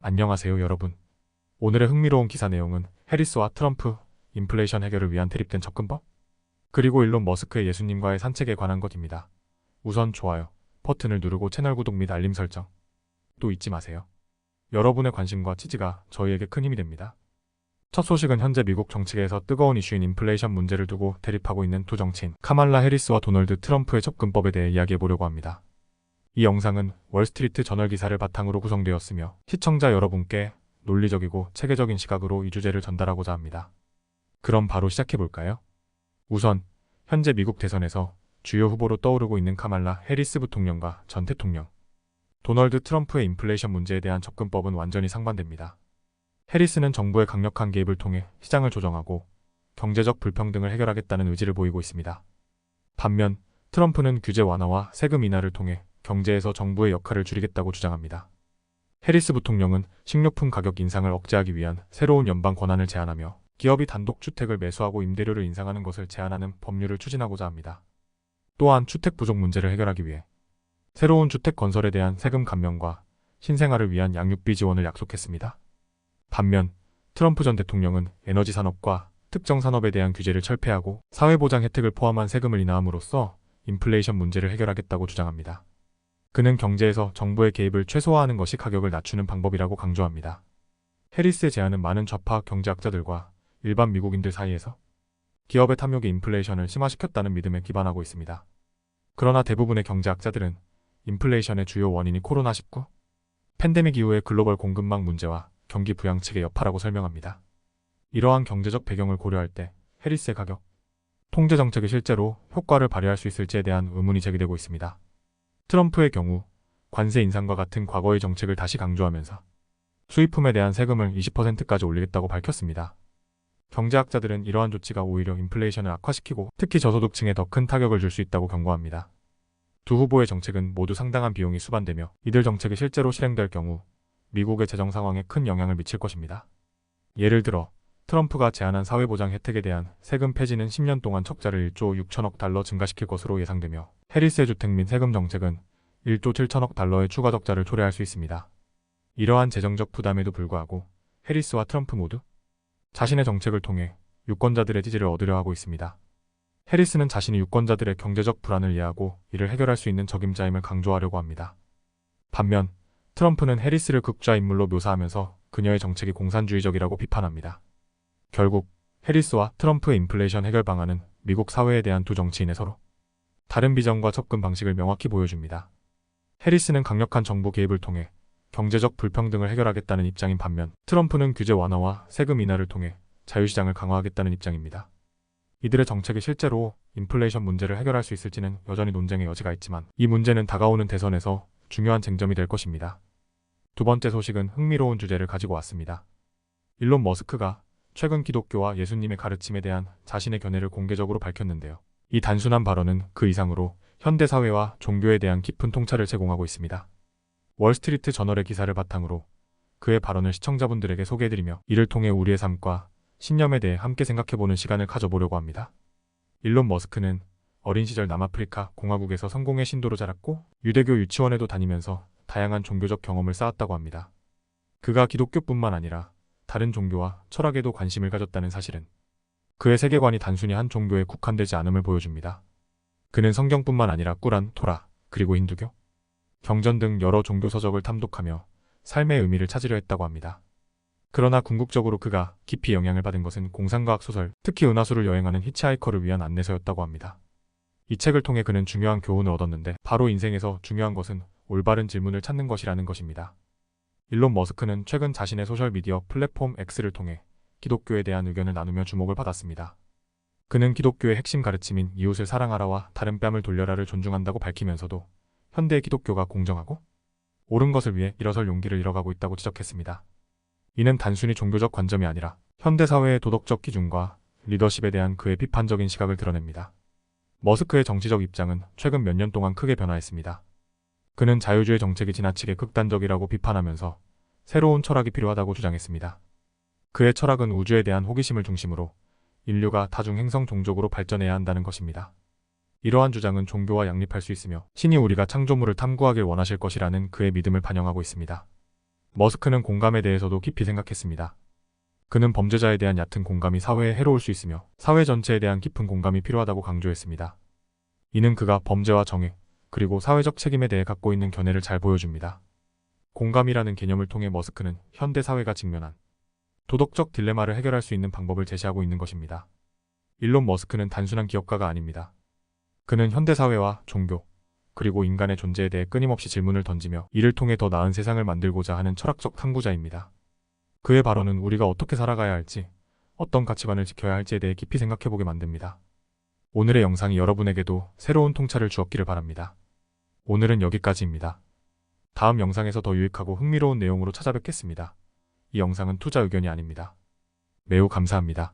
안녕하세요 여러분. 오늘의 흥미로운 기사 내용은 해리스와 트럼프, 인플레이션 해결을 위한 대립된 접근법? 그리고 일론 머스크의 예수님과의 산책에 관한 것입니다. 우선 좋아요 버튼을 누르고 채널 구독 및 알림 설정 또 잊지 마세요. 여러분의 관심과 지지가 저희에게 큰 힘이 됩니다. 첫 소식은 현재 미국 정치계에서 뜨거운 이슈인 인플레이션 문제를 두고 대립하고 있는 두 정치인 카말라 해리스와 도널드 트럼프의 접근법에 대해 이야기해보려고 합니다. 이 영상은 월스트리트 저널 기사를 바탕으로 구성되었으며 시청자 여러분께 논리적이고 체계적인 시각으로 이 주제를 전달하고자 합니다. 그럼 바로 시작해볼까요? 우선 현재 미국 대선에서 주요 후보로 떠오르고 있는 카말라 해리스 부통령과 전 대통령 도널드 트럼프의 인플레이션 문제에 대한 접근법은 완전히 상반됩니다. 해리스는 정부의 강력한 개입을 통해 시장을 조정하고 경제적 불평등을 해결하겠다는 의지를 보이고 있습니다. 반면 트럼프는 규제 완화와 세금 인하를 통해 경제에서 정부의 역할을 줄이겠다고 주장합니다. 해리스 부통령은 식료품 가격 인상을 억제하기 위한 새로운 연방 권한을 제안하며 기업이 단독 주택을 매수하고 임대료를 인상하는 것을 제한하는 법률을 추진하고자 합니다. 또한 주택 부족 문제를 해결하기 위해 새로운 주택 건설에 대한 세금 감면과 신생아를 위한 양육비 지원을 약속했습니다. 반면 트럼프 전 대통령은 에너지 산업과 특정 산업에 대한 규제를 철폐하고 사회보장 혜택을 포함한 세금을 인하함으로써 인플레이션 문제를 해결하겠다고 주장합니다. 그는 경제에서 정부의 개입을 최소화하는 것이 가격을 낮추는 방법이라고 강조합니다. 해리스의 제안은 많은 좌파 경제학자들과 일반 미국인들 사이에서 기업의 탐욕이 인플레이션을 심화시켰다는 믿음에 기반하고 있습니다. 그러나 대부분의 경제학자들은 인플레이션의 주요 원인이 코로나19 팬데믹 이후의 글로벌 공급망 문제와 경기 부양책의 여파라고 설명합니다. 이러한 경제적 배경을 고려할 때 해리스의 가격 통제 정책이 실제로 효과를 발휘할 수 있을지에 대한 의문이 제기되고 있습니다. 트럼프의 경우 관세 인상과 같은 과거의 정책을 다시 강조하면서 수입품에 대한 세금을 20%까지 올리겠다고 밝혔습니다. 경제학자들은 이러한 조치가 오히려 인플레이션을 악화시키고 특히 저소득층에 더 큰 타격을 줄 수 있다고 경고합니다. 두 후보의 정책은 모두 상당한 비용이 수반되며 이들 정책이 실제로 실행될 경우 미국의 재정 상황에 큰 영향을 미칠 것입니다. 예를 들어 트럼프가 제안한 사회보장 혜택에 대한 세금 폐지는 10년 동안 적자를 1조 6천억 달러 증가시킬 것으로 예상되며 해리스의 주택 및 세금 정책은 1조 7천억 달러의 추가 적자를 초래할 수 있습니다. 이러한 재정적 부담에도 불구하고 해리스와 트럼프 모두 자신의 정책을 통해 유권자들의 지지를 얻으려 하고 있습니다. 해리스는 자신이 유권자들의 경제적 불안을 이해하고 이를 해결할 수 있는 적임자임을 강조하려고 합니다. 반면 트럼프는 해리스를 극좌 인물로 묘사하면서 그녀의 정책이 공산주의적이라고 비판합니다. 결국 해리스와 트럼프의 인플레이션 해결 방안은 미국 사회에 대한 두 정치인의 서로 다른 비전과 접근 방식을 명확히 보여줍니다. 해리스는 강력한 정부 개입을 통해 경제적 불평등을 해결하겠다는 입장인 반면 트럼프는 규제 완화와 세금 인하를 통해 자유시장을 강화하겠다는 입장입니다. 이들의 정책이 실제로 인플레이션 문제를 해결할 수 있을지는 여전히 논쟁의 여지가 있지만 이 문제는 다가오는 대선에서 중요한 쟁점이 될 것입니다. 두 번째 소식은 흥미로운 주제를 가지고 왔습니다. 일론 머스크가 최근 기독교와 예수님의 가르침에 대한 자신의 견해를 공개적으로 밝혔는데요. 이 단순한 발언은 그 이상으로 현대사회와 종교에 대한 깊은 통찰을 제공하고 있습니다. 월스트리트 저널의 기사를 바탕으로 그의 발언을 시청자분들에게 소개해드리며 이를 통해 우리의 삶과 신념에 대해 함께 생각해보는 시간을 가져보려고 합니다. 일론 머스크는 어린 시절 남아프리카 공화국에서 성공의 신도로 자랐고 유대교 유치원에도 다니면서 다양한 종교적 경험을 쌓았다고 합니다. 그가 기독교뿐만 아니라 다른 종교와 철학에도 관심을 가졌다는 사실은 그의 세계관이 단순히 한 종교에 국한되지 않음을 보여줍니다. 그는 성경뿐만 아니라 꾸란, 토라, 그리고 힌두교, 경전 등 여러 종교 서적을 탐독하며 삶의 의미를 찾으려 했다고 합니다. 그러나 궁극적으로 그가 깊이 영향을 받은 것은 공상과학 소설, 특히 은하수를 여행하는 히치하이커를 위한 안내서였다고 합니다. 이 책을 통해 그는 중요한 교훈을 얻었는데 바로 인생에서 중요한 것은 올바른 질문을 찾는 것이라는 것입니다. 일론 머스크는 최근 자신의 소셜미디어 플랫폼 X를 통해 기독교에 대한 의견을 나누며 주목을 받았습니다. 그는 기독교의 핵심 가르침인 이웃을 사랑하라와 다른 뺨을 돌려라를 존중한다고 밝히면서도 현대의 기독교가 공정하고 옳은 것을 위해 일어설 용기를 잃어가고 있다고 지적했습니다. 이는 단순히 종교적 관점이 아니라 현대사회의 도덕적 기준과 리더십에 대한 그의 비판적인 시각을 드러냅니다. 머스크의 정치적 입장은 최근 몇 년 동안 크게 변화했습니다. 그는 자유주의 정책이 지나치게 극단적이라고 비판하면서 새로운 철학이 필요하다고 주장했습니다. 그의 철학은 우주에 대한 호기심을 중심으로 인류가 다중 행성 종족으로 발전해야 한다는 것입니다. 이러한 주장은 종교와 양립할 수 있으며 신이 우리가 창조물을 탐구하길 원하실 것이라는 그의 믿음을 반영하고 있습니다. 머스크는 공감에 대해서도 깊이 생각했습니다. 그는 범죄자에 대한 얕은 공감이 사회에 해로울 수 있으며 사회 전체에 대한 깊은 공감이 필요하다고 강조했습니다. 이는 그가 범죄와 정의, 그리고 사회적 책임에 대해 갖고 있는 견해를 잘 보여줍니다. 공감이라는 개념을 통해 머스크는 현대 사회가 직면한 도덕적 딜레마를 해결할 수 있는 방법을 제시하고 있는 것입니다. 일론 머스크는 단순한 기업가가 아닙니다. 그는 현대 사회와 종교, 그리고 인간의 존재에 대해 끊임없이 질문을 던지며 이를 통해 더 나은 세상을 만들고자 하는 철학적 탐구자입니다. 그의 발언은 우리가 어떻게 살아가야 할지, 어떤 가치관을 지켜야 할지에 대해 깊이 생각해보게 만듭니다. 오늘의 영상이 여러분에게도 새로운 통찰을 주었기를 바랍니다. 오늘은 여기까지입니다. 다음 영상에서 더 유익하고 흥미로운 내용으로 찾아뵙겠습니다. 이 영상은 투자 의견이 아닙니다. 매우 감사합니다.